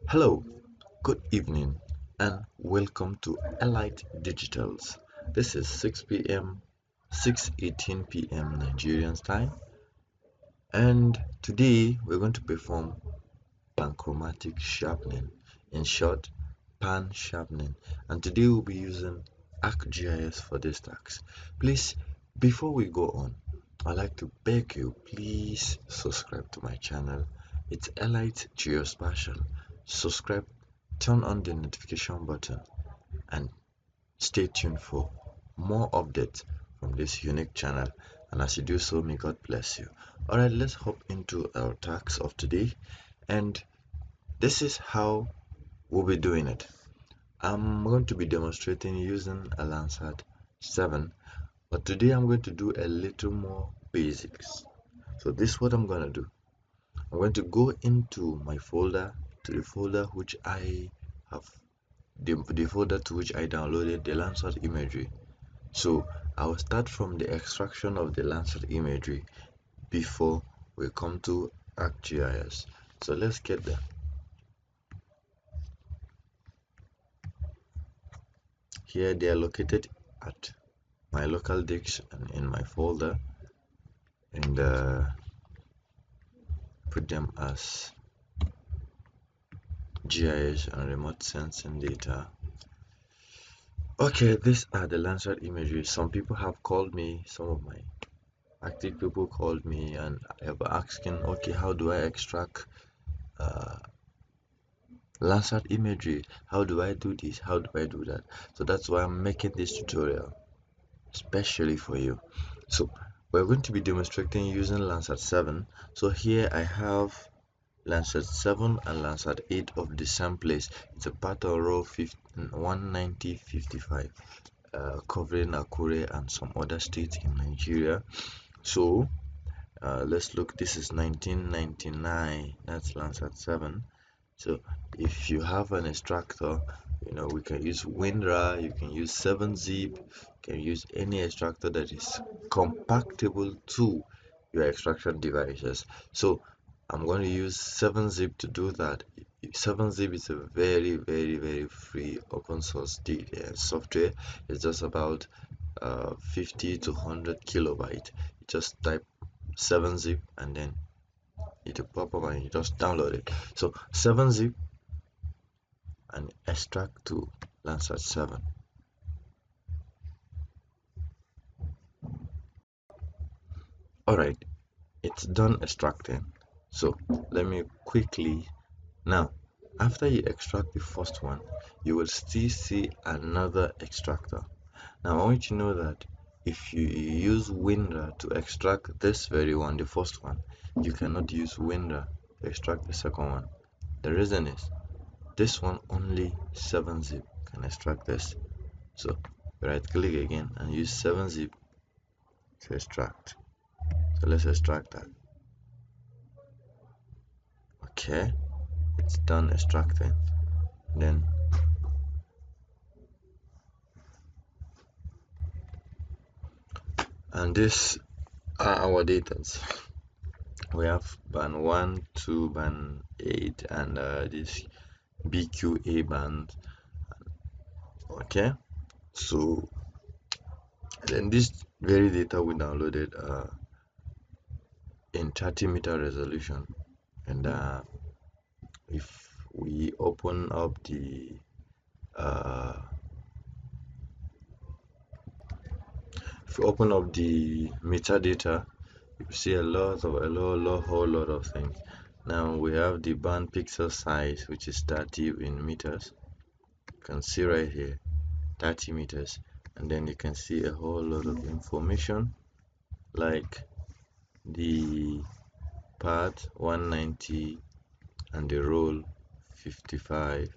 Hello, good evening, and welcome to Elite Digitals. This is 6 p.m., 6:18 p.m. Nigerian time, and today we're going to perform panchromatic sharpening, in short, pan sharpening. And today we'll be using ArcGIS for this task. Please, before we go on, I'd like to beg you, please subscribe to my channel. It's Elite Geospatial. Subscribe, turn on the notification button, and stay tuned for more updates from this unique channel. And as you do so, may God bless you. Alright, let's hop into our task of today. And this is how we'll be doing it. I'm going to be demonstrating using a Landsat 7, but today I'm going to do a little more basics. So this is what I'm going to do. I'm going to go into my folder, to the folder which I have, the folder to which I downloaded the Landsat imagery. So I will start from the extraction of the Landsat imagery before we come to ArcGIS. So let's get there. Here they are located at my local disk and in my folder, and put them as GIS and remote sensing data. Okay, these are the Landsat imagery. Some people have called me, some of my active people called me and have asking, okay, how do I extract Landsat imagery? How do I do this? How do I do that? So that's why I'm making this tutorial especially for you. So we're going to be demonstrating using Landsat 7. So here I have Landsat 7 and Landsat 8 of the same place. It's a part of row 19055, covering Akure and some other states in Nigeria. So let's look. This is 1999. That's Landsat 7. So if you have an extractor, we can use WinRAR, you can use 7-zip, you can use any extractor that is compatible to your extraction devices. So I'm going to use 7-zip to do that. 7-zip is a very, very, very free open source software. It's just about 50 to 100 kilobyte. You just type 7-zip and then it will pop up and you just download it. So 7-zip and extract to Landsat 7. Alright, it's done extracting. So let me quickly, now after you extract the first one, you will still see another extractor. Now I want you to know that if you use WinRAR to extract this very one, the first one, you cannot use WinRAR to extract the second one. The reason is this one only 7-zip can extract this. So right click again and use 7-zip to extract. So let's extract that. Okay, it's done extracting. Then and this are our datas. We have band 1, 2, band 8, and this BQA band. Okay, so then this very data we downloaded in 30-meter resolution, and if we open up the metadata, you see a whole lot of things. Now we have the band pixel size, which is 30 in meters. You can see right here 30 meters, and then you can see a whole lot of information like the part 190 and the roll 55,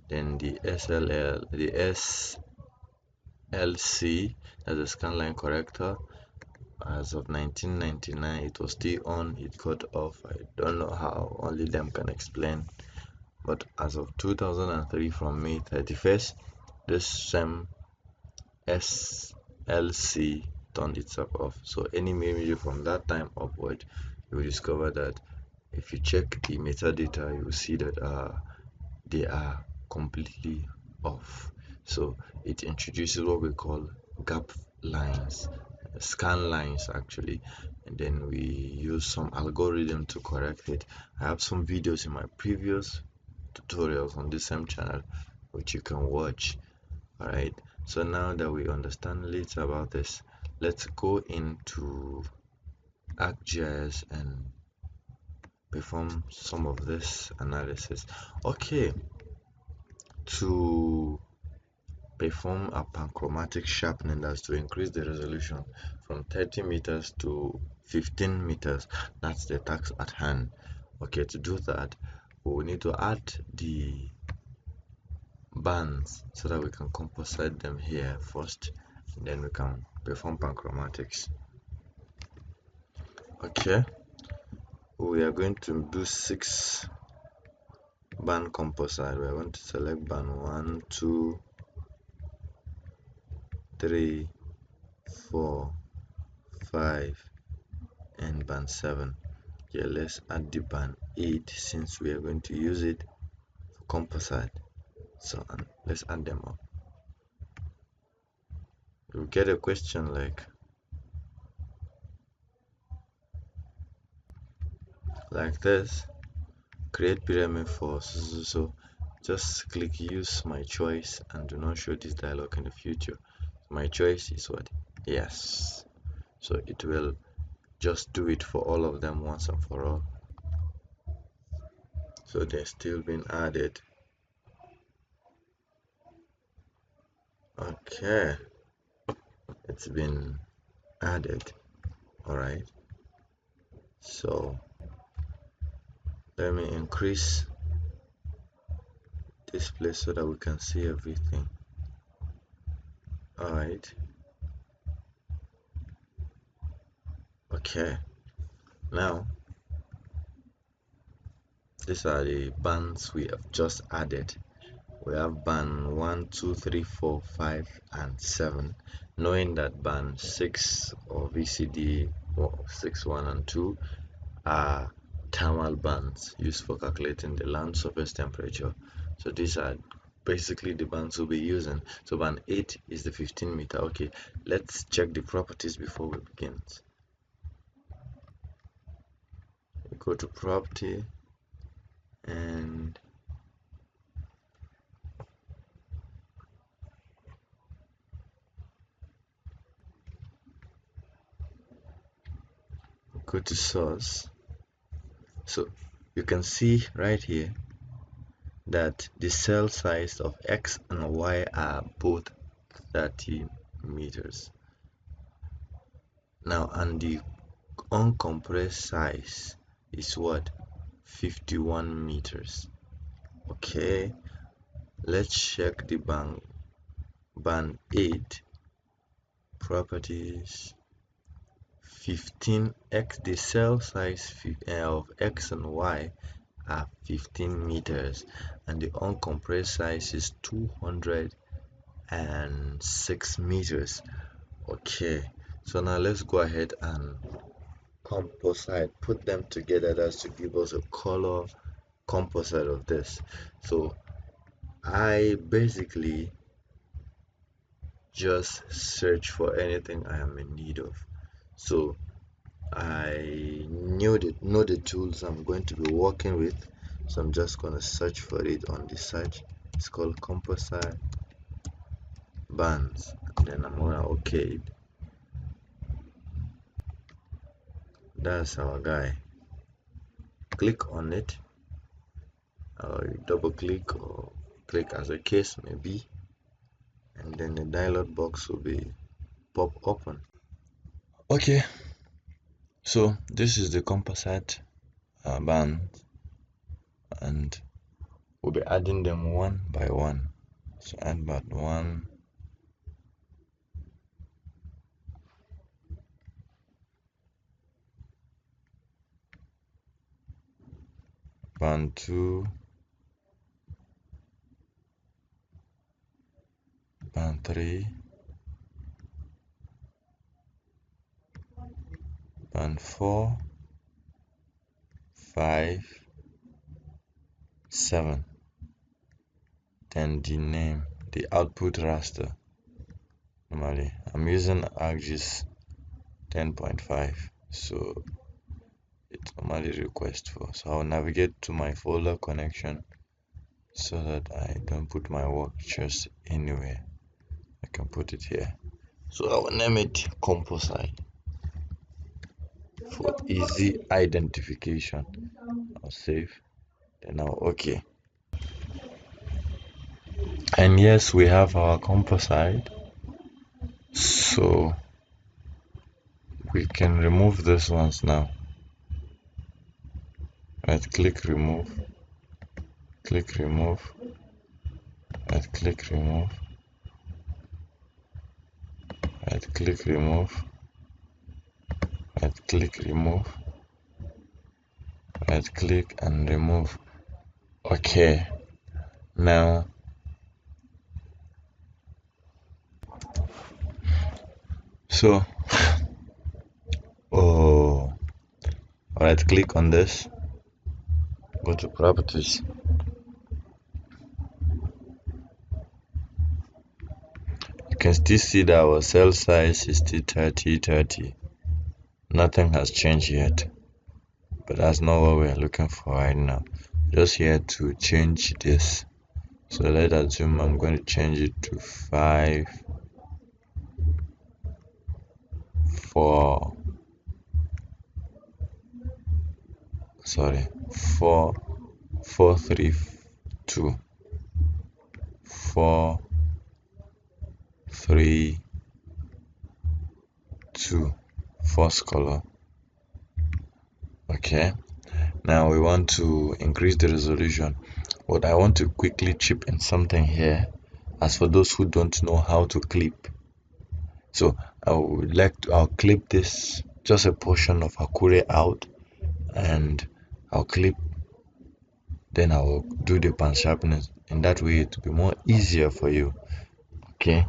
then the SLL, the SLC as a scanline corrector. As of 1999 it was still on, it got off. I don't know how, only them can explain. But as of 2003, from May 31st, this same SLC turned itself off. So any image from that time upward, you will discover that if you check the metadata, you will see that they are completely off. So it introduces what we call gap lines, scan lines actually, and then we use some algorithm to correct it. I have some videos in my previous tutorials on this same channel which you can watch. Alright, so now that we understand a little about this, let's go into ArcGIS and perform some of this analysis. Okay, to perform a panchromatic sharpening, that's to increase the resolution from 30 meters to 15 meters, that's the task at hand. Okay, to do that we will need to add the bands so that we can composite them here first, and then we can perform panchromatics. Okay, we are going to do 6 band composite. We are going to select band 1, 2, 3, 4, 5 and band 7. Okay, let's add the band 8 since we are going to use it for composite. So let's add them up. You'll get a question like this: create pyramid for so just click use my choice and do not show this dialog in the future. My choice is what? Yes. So it will just do it for all of them once and for all. So they're still being added. Okay, it's been added. All right, so let me increase this place so that we can see everything. All right, okay, now these are the bands we have just added. We have band 1, 2, 3, 4, 5 and 7, knowing that band 6 or VCD 6, 1 and 2 are thermal bands used for calculating the land surface temperature. So these are basically the bands we'll be using. So band 8 is the 15 meter. Okay, let's check the properties before we begin. We go to property and go to source. So you can see right here that the cell size of X and Y are both 30 meters. Now, and the uncompressed size is what? 51 meters. Okay, let's check the band 8 properties. 15x, the cell size of X and Y are 15 meters and the uncompressed size is 206 meters. Okay, so now let's go ahead and composite, put them together. That's to give us a color composite of this. So I basically just search for anything I am in need of. So I know the tools I'm going to be working with, so I'm just going to search for it on the search. It's called composite bands, and then I'm gonna okay it. That's our guy. Click on it, or double click or click as a case may be, and then the dialog box will be pop open. Okay, so this is the composite band, and we'll be adding them one by one. So add band 1, band 2, band 3, band 4, 5, 7. Then the name, the output raster. Normally I'm using ArcGIS 10.5, so it normally requests for. So I'll navigate to my folder connection so that I don't put my work just anywhere. I can put it here. So I will name it composite for easy identification. I'll save, then I'll OK. And yes, we have our composite. So we can remove these ones now. Right click, remove, click, remove, right click, remove, right click, remove, right click, remove, right click and remove. Okay, now so right click on this, go to properties, you can still see that our cell size is still 30. Nothing has changed yet, but that's not what we're looking for right now. Just here to change this. So let's assume I'm going to change it to 5, 4, 4, 3, 2, 4, 3, 2, first color. Okay, now we want to increase the resolution, but I want to quickly chip in something here. As for those who don't know how to clip, so I'll clip this, just a portion of Akure out, and I'll clip, then I will do the pan sharpness. In that way it will be more easier for you. Okay,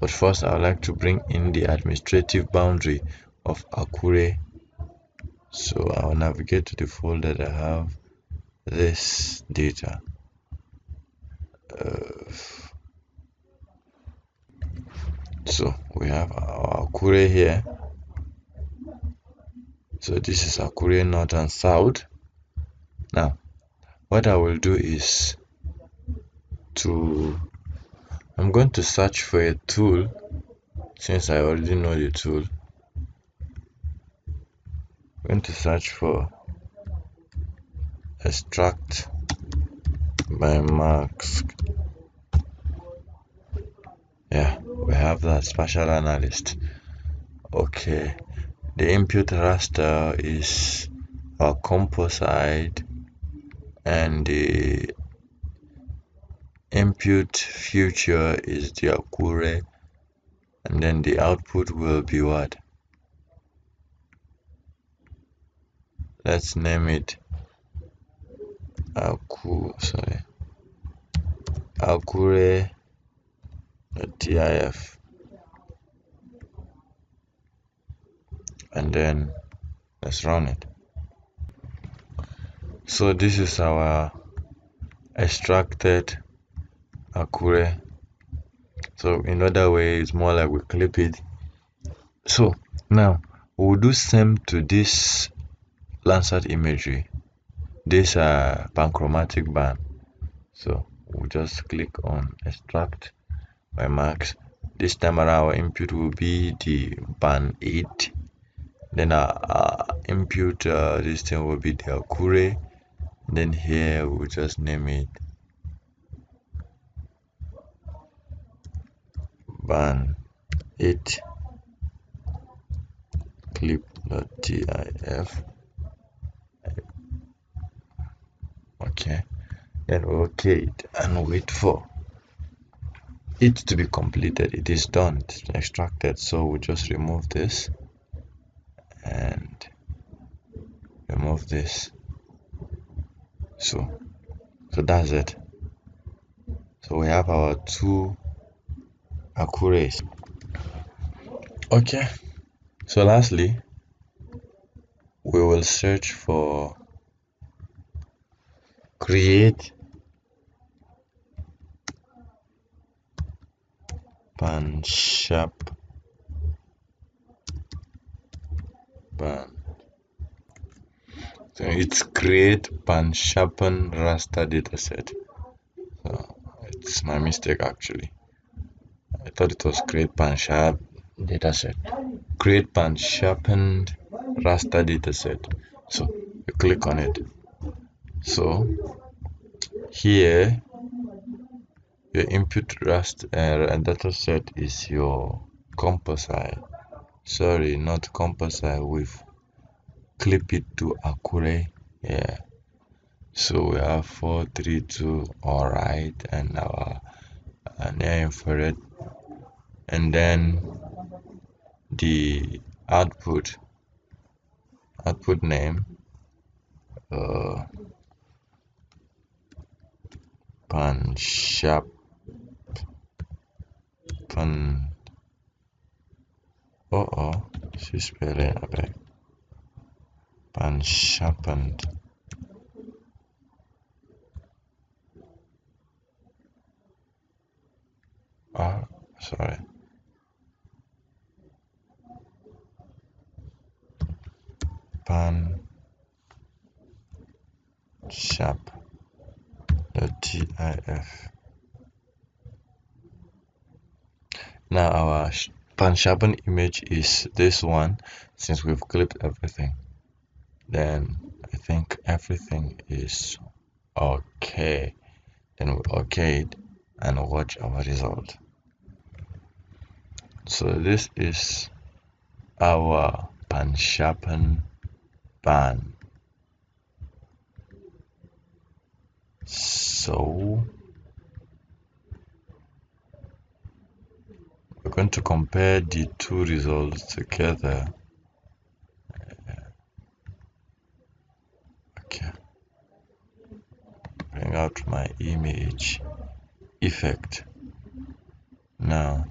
but first I would like to bring in the administrative boundary of Akure. So I'll navigate to the folder that I have this data. So we have our Akure here. So this is Akure North and South. Now what I will do is I'm going to search for a tool, since I already know the tool. I'm going to search for extract by mask. Yeah, we have that spatial analyst. Okay, the input raster is our composite, and the input feature is the Akure, and then the output will be what? Let's name it Akure TIF, and then let's run it. So this is our extracted Akure. So in other way, it's more like we clip it. So now we'll do same to this Landsat imagery, this panchromatic band. So we'll just click on extract by max. This time around our input will be the band 8, then our input this thing will be the Akure, then here we'll just name it ban it clip.tif. Okay, then we okay it and wait for it to be completed. It is done, it's been extracted, so we just remove this and remove this. So that's it. So we have our two accuracies. Okay, so lastly we will search for create pan sharp pan. So it's create pan sharpen raster dataset. So it's my mistake actually. I thought it was create pan sharp dataset. Create pan sharpened raster dataset. So you click on it. So here your input raster dataset is your composite. Sorry, not composite. We've clip it to Akure. Yeah. So we have 432, all right, and our near infrared, and then the output name pan sharp pan she spelling abeg pan sharpened sorry pan sharp .tif. Now our pan sharpen image is this one. Since we've clipped everything, then I think everything is okay. Then we okay it and watch our result. So this is our pan sharpen pan. So we're going to compare the two results together. Okay, bring out my image effect. Now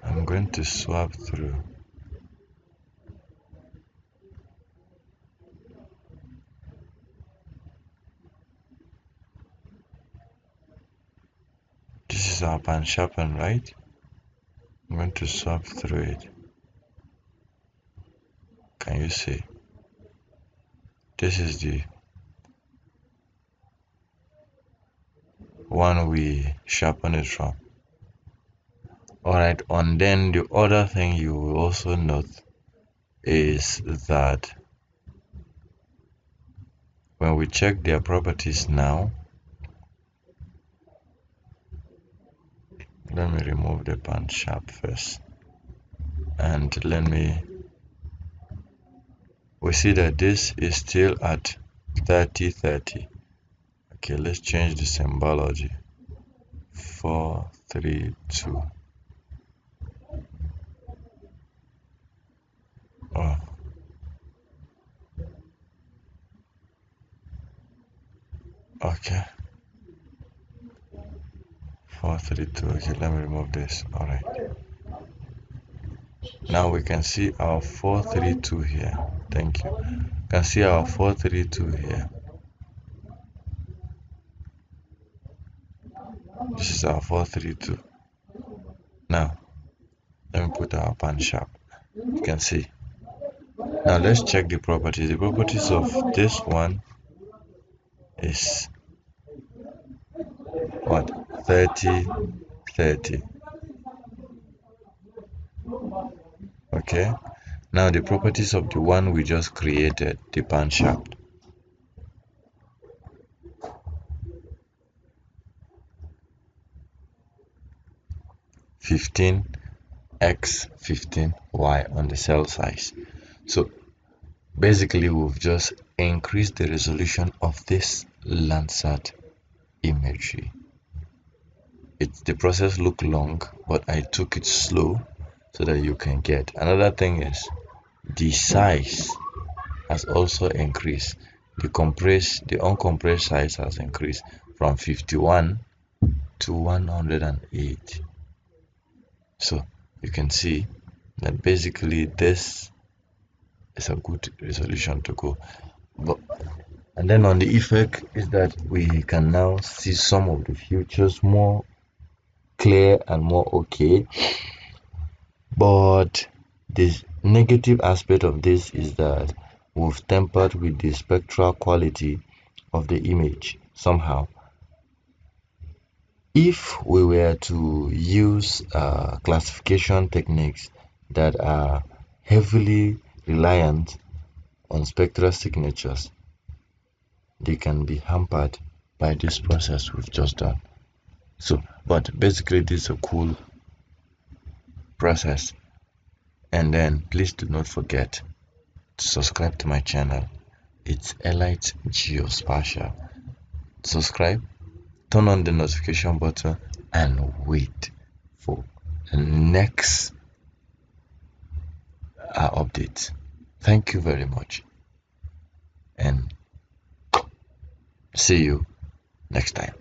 I'm going to swap through. This is our pan sharpen, right? I'm going to swap through it. Can you see? This is the one we sharpen it from. Alright, and then the other thing you will also note is that when we check their properties now, let me remove the pan sharp first, and we see that this is still at 3030. Okay, let's change the symbology. 432. Oh, okay, 432. Okay, let me remove this. All right, now we can see our 432 here. Thank you. Can see our 432 here. This is our 432. Now let me put our pan sharp. You can see. Now let's check the properties. The properties of this one is what? 3030. Okay, now the properties of the one we just created, the pan sharp. 15x15y on the cell size. So basically we've just increased the resolution of this Landsat imagery. The process looked long, but I took it slow so that you can get. Another thing is the size has also increased. The uncompressed size has increased from 51 to 108. So you can see that basically this is a good resolution to go. And then on the effect is that we can now see some of the features more clear and more okay. But the negative aspect of this is that we've tempered with the spectral quality of the image somehow. If we were to use classification techniques that are heavily reliant on spectral signatures, they can be hampered by this process we've just done. So, but basically this is a cool process. And then please do not forget to subscribe to my channel. It's Elite Geospatial. Subscribe, turn on the notification button, and wait for the next update. Thank you very much, and see you next time.